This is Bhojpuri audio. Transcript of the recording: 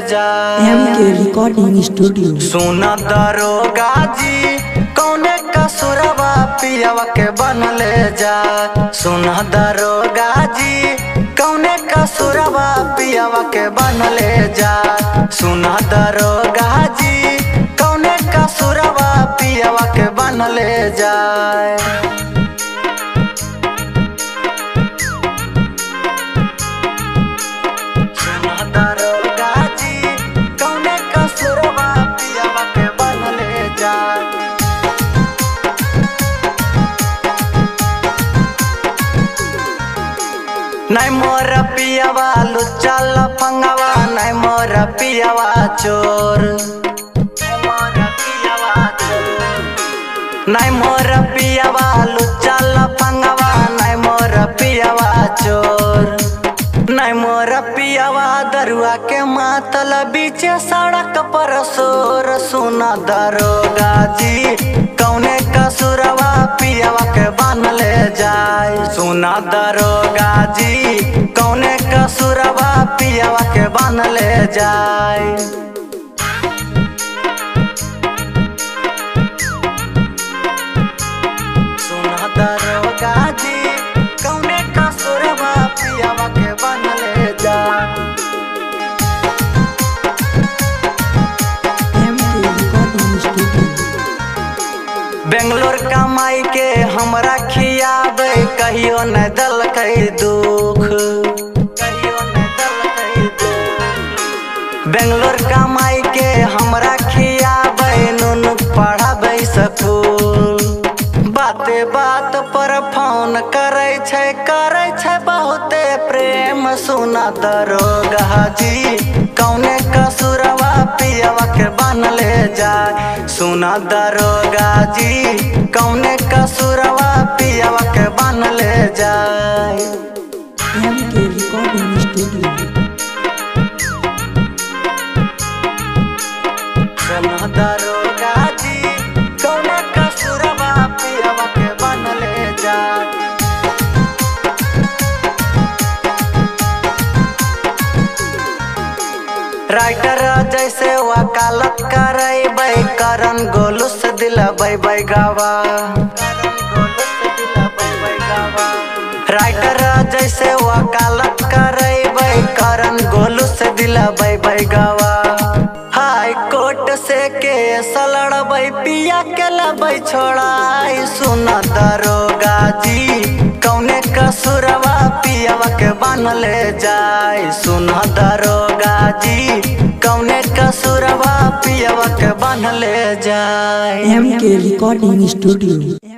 जाए। MK recording studio. सुना दरोगा जी कौने कसुरवा पियावा के बनले जाए। सुना दरोगा जी कौने कसुरवा पियावा के बनले जाए। सुना दरोगा जी कौने कसुरवा पियावा के बनले जाए। नहीं मोर पियावा लुच्चा लफंगवा, नहीं मोर पियावा चोर। नहीं मोर पियावा लुच्चा लफंगवा, नहीं मोर पियावा चोर। नहीं मोर पियावा दरुआ के मातल बीचे सड़क पर सोर। सुना दरोगा जी कौने कसुरवा पियावा के बनले जाए। सुना दरोगा जी कौने कसुरवा पियावा के बनले जाए। सुना दरोगा जी कौने कसुरवा पियावा के बनले जाए। MK recording studio. बेंगलोर कमाई के हमरा खियाबे कहियो न दल कई दुख। बेंगलोर कमाई के हमरा खियाबे नून पढ़ाबे स्कूल। बाते बात पर फोन करे छै बहुते प्रेम। सुना दरोगा जी कौने कसुरवा पियावा के बनले जाए। सुना दरोगा जी कौने कसुरवा पियावा के बनले जाए। MK recording studio. सुना दरोगा जी कौने कसुरवा पियावा के बनले जाए। राइटर जैसे वकालत करैबै करन गोलू से दिलबै गावा। राइटर जैसे वकालत करैबै करन गोलू से दिलबै गावा। हाई कोर्ट से केस लड़बै पिया के लबै छोड़ाई। सुना दरोगा जी कौने कसुरवा पियावा के बनले जाए। सुना दरोगा जी कौने कसुरवा पियावा के बनले जाए। MK recording studio.